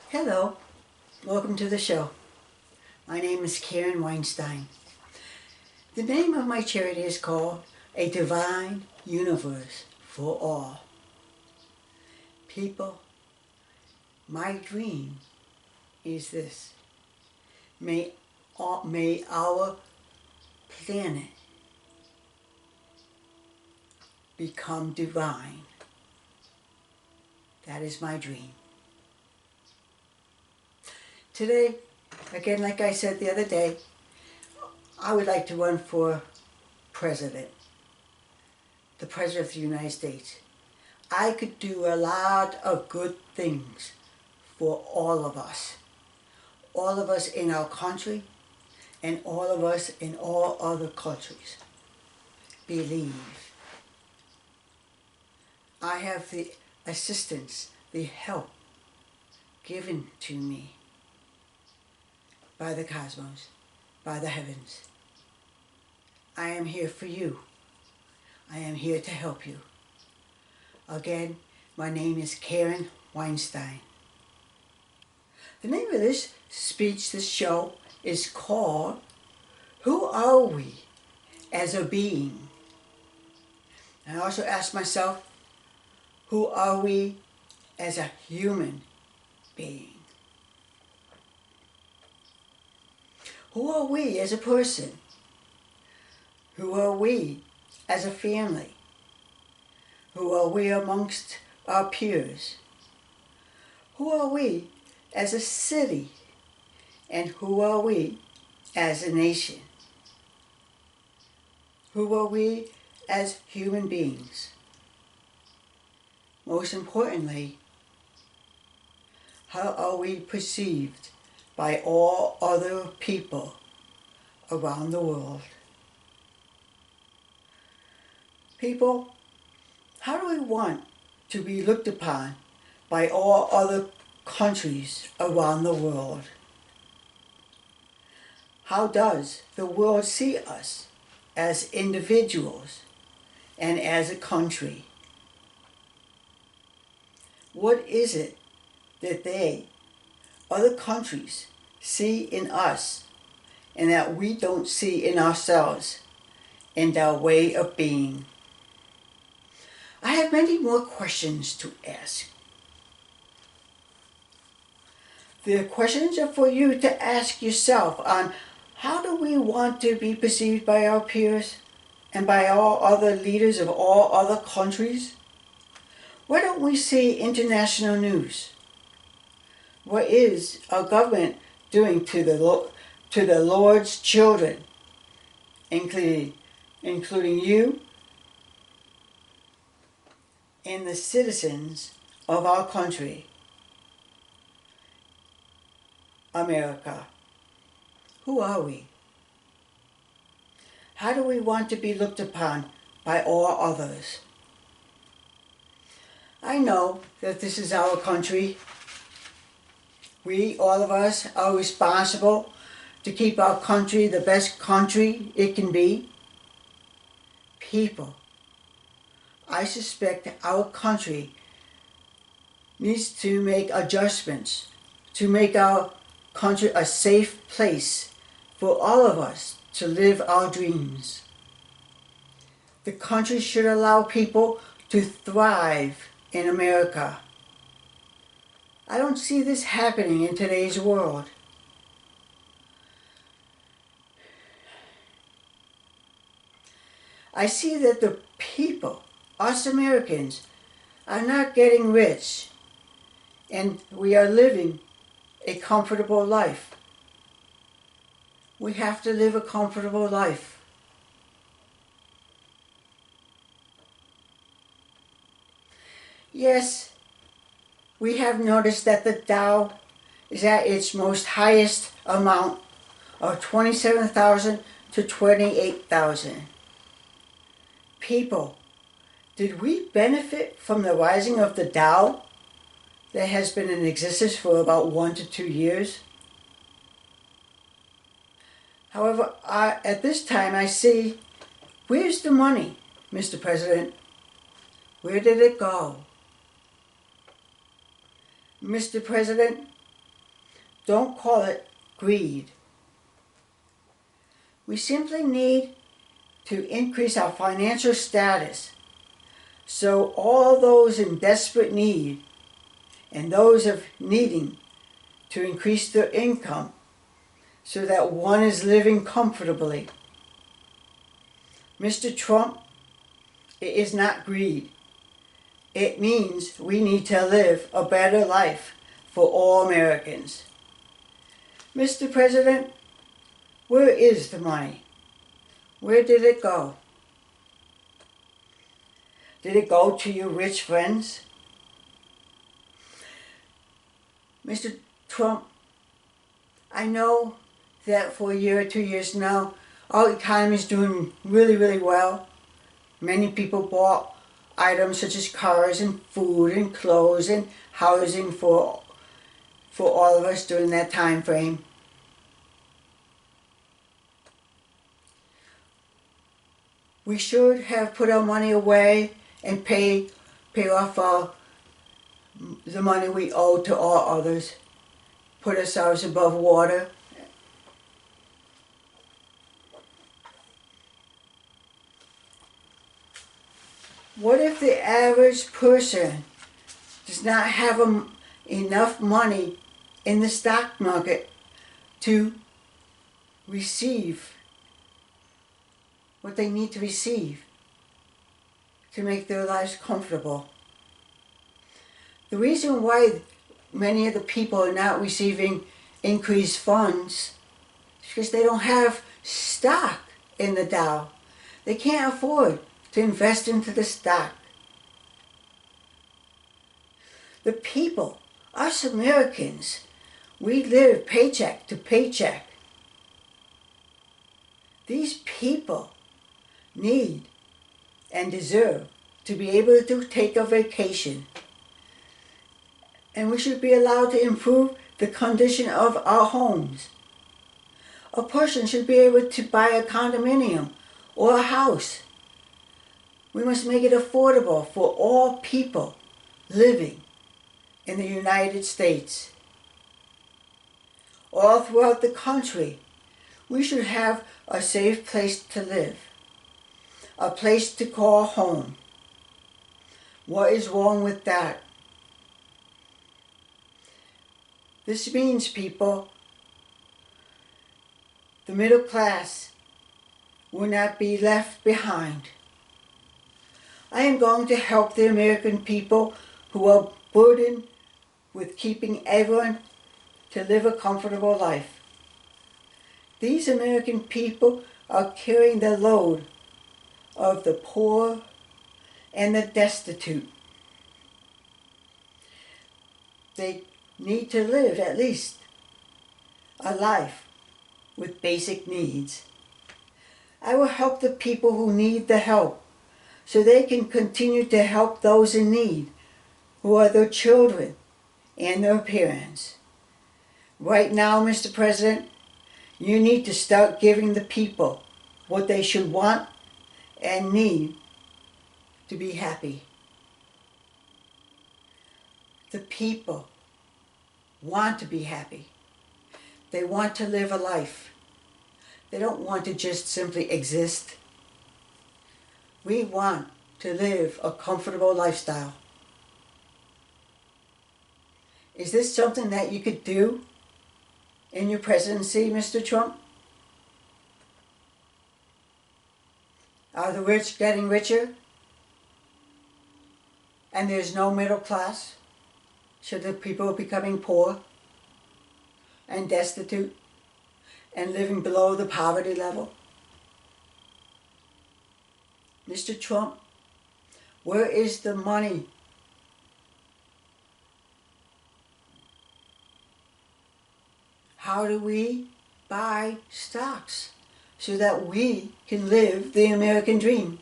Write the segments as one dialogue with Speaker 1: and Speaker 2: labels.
Speaker 1: Hello, welcome to the show. My name is Karen Weinstein. The name of my charity is called A Divine Universe for All. People, my dream is this. May our planet become divine. That is my dream. Today, again, like I said the other day, I would like to run for president, the president of the United States. I could do a lot of good things for all of us in our country, and all of us in all other countries. Believe. I have the assistance, the help given to me by the cosmos, by the heavens. I am here for you. I am here to help you. Again, my name is Karen Weinstein. The name of this speech, this show, is called Who Are We as a Being? I also ask myself, who are we as a human being? Who are we as a person? Who are we as a family? Who are we amongst our peers? Who are we as a city? And who are we as a nation? Who are we as human beings? Most importantly, how are we perceived by all other people around the world? People, how do we want to be looked upon by all other countries around the world? How does the world see us as individuals and as a country? What is it that other countries, see in us and that we don't see in ourselves and our way of being? I have many more questions to ask. The questions are for you to ask yourself on how do we want to be perceived by our peers and by all other leaders of all other countries? Why don't we see international news? What is our government doing to the Lord's children, including you and the citizens of our country, America? Who are we? How do we want to be looked upon by all others? I know that this is our country. We, all of us, are responsible to keep our country the best country it can be. People, I suspect our country needs to make adjustments to make our country a safe place for all of us to live our dreams. The country should allow people to thrive in America. I don't see this happening in today's world. I see that the people, us Americans, are not getting rich, and we are living a comfortable life. We have to live a comfortable life. Yes, we have noticed that the Dow is at its most highest amount of 27,000 to 28,000. People, did we benefit from the rising of the Dow that has been in existence for about 1 to 2 years? However, at this time I see, where's the money, Mr. President? Where did it go? Mr. President, Don't call it greed. We simply need to increase our financial status so all those in desperate need and those of needing to increase their income so that one is living comfortably. Mr. Trump, it is not greed. It means we need to live a better life for all Americans. Mr. President, where is the money? Where did it go? Did it go to your rich friends? Mr. Trump, I know that for a year or 2 years now, our economy is doing really, really well. Many people bought items such as cars and food and clothes and housing for all of us during that time frame. We should have put our money away and pay off the money we owe to all others. Put ourselves above water. What if the average person does not have enough money in the stock market to receive what they need to receive to make their lives comfortable? The reason why many of the people are not receiving increased funds is because they don't have stock in the Dow. They can't afford to invest into the stock. The people, us Americans, we live paycheck to paycheck. These people need and deserve to be able to take a vacation. And we should be allowed to improve the condition of our homes. A person should be able to buy a condominium or a house. We must make it affordable for all people living in the United States. All throughout the country, we should have a safe place to live, a place to call home. What is wrong with that? This means, people, the middle class will not be left behind. I am going to help the American people who are burdened with keeping everyone to live a comfortable life. These American people are carrying the load of the poor and the destitute. They need to live at least a life with basic needs. I will help the people who need the help so they can continue to help those in need, who are their children and their parents. Right now, Mr. President, you need to start giving the people what they should want and need to be happy. The people want to be happy. They want to live a life. They don't want to just simply exist. We want to live a comfortable lifestyle. Is this something that you could do in your presidency, Mr. Trump? Are the rich getting richer? And there's no middle class? So the people are becoming poor and destitute and living below the poverty level? Mr. Trump, where is the money? How do we buy stocks so that we can live the American dream?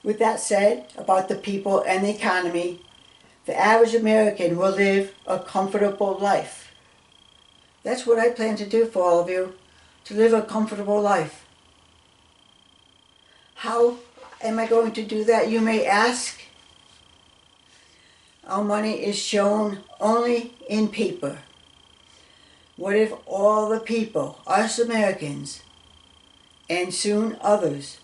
Speaker 1: With that said, about the people and the economy, the average American will live a comfortable life. That's what I plan to do for all of you, to live a comfortable life. How am I going to do that, you may ask? our money is shown only in paper. What if all the people, us Americans, and soon others,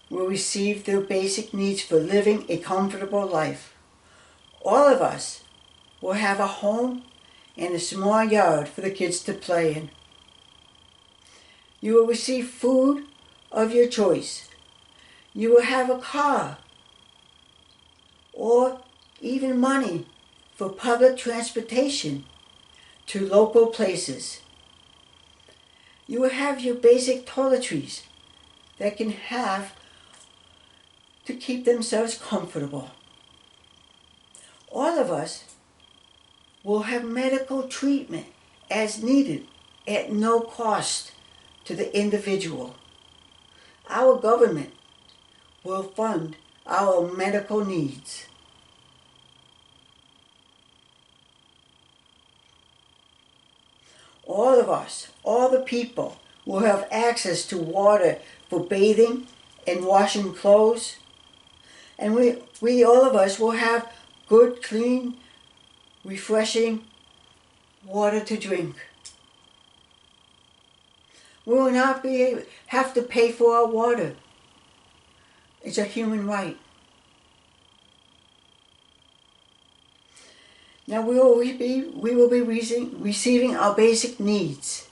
Speaker 1: will receive their basic needs for living a comfortable life? All of us will have a home and a small yard for the kids to play in. You will receive food of your choice. You will have a car or even money for public transportation to local places. You will have your basic toiletries that can have to keep themselves comfortable. All of us will have medical treatment as needed at no cost to the individual. Our government will fund our medical needs. All of us, all the people, will have access to water for bathing and washing clothes. And we all of us will have good, clean, refreshing water to drink. We will not have to pay for our water. It's a human right. Now we will be receiving our basic needs.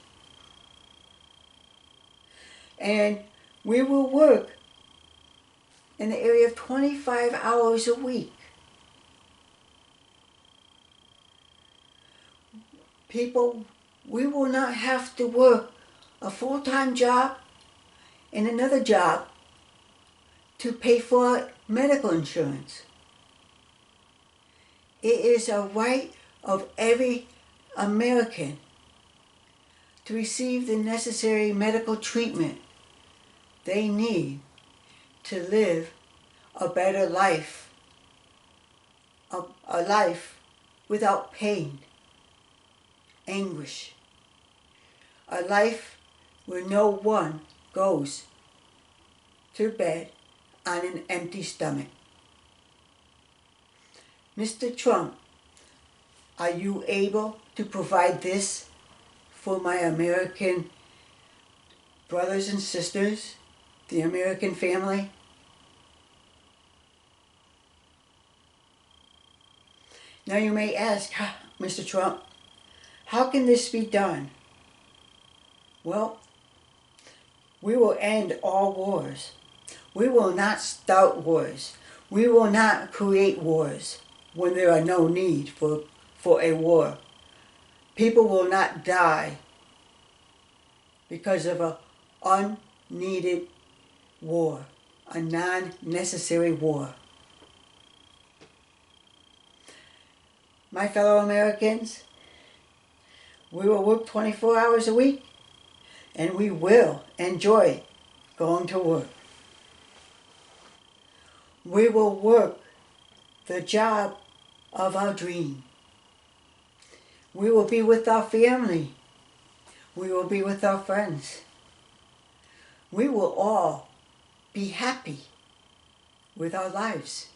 Speaker 1: And we will work in the area of 25 hours a week. People, we will not have to work a full-time job and another job to pay for medical insurance. It is a right of every American to receive the necessary medical treatment they need to live a better life, a life without pain, anguish, a life where no one goes to bed on an empty stomach. Mr. Trump, are you able to provide this for my American brothers and sisters, the American family? Now you may ask, Mr. Trump, how can this be done? Well, we will end all wars. We will not start wars. We will not create wars when there are no need for a war. People will not die because of an unneeded war, a non-necessary war. My fellow Americans, we will work 24 hours a week and we will enjoy going to work. We will work the job of our dream. We will be with our family. We will be with our friends. We will all be happy with our lives.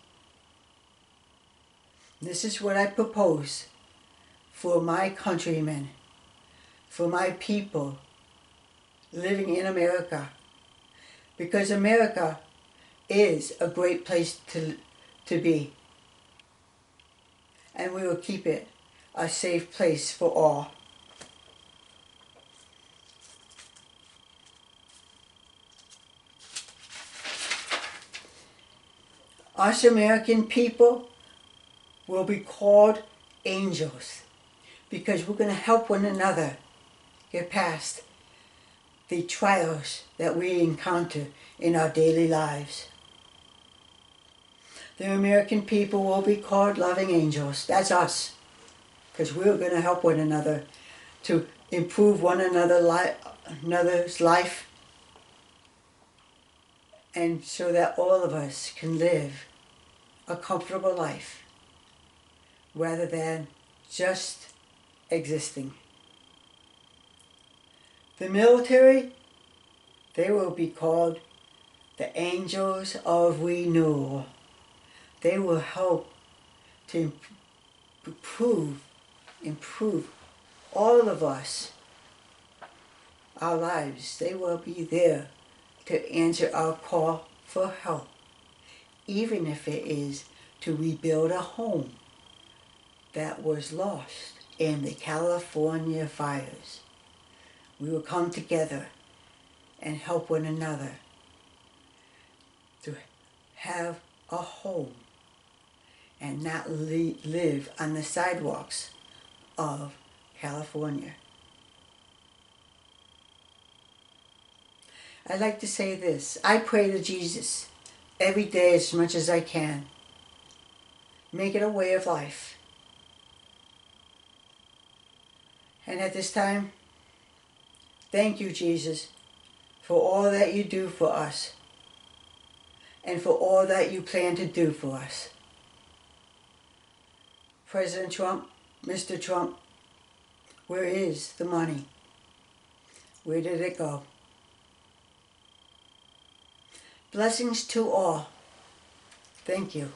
Speaker 1: This is what I propose for my countrymen, for my people living in America, because America is a great place to be, and we will keep it a safe place for all. Us American people will be called angels because we're going to help one another get past the trials that we encounter in our daily lives. The American people will be called loving angels. That's us, because we're going to help one another to improve one another's life, and so that all of us can live a comfortable life rather than just existing. The military, they will be called the angels of renewal. They will help to improve all of us, our lives. They will be there to answer our call for help, even if it is to rebuild a home that was lost in the California fires. We will come together and help one another to have a home and not live on the sidewalks of California. I like to say this: I pray to Jesus every day as much as I can. Make it a way of life. And at this time, thank you, Jesus, for all that you do for us and for all that you plan to do for us. President Trump, Mr. Trump, where is the money? Where did it go? Blessings to all. Thank you.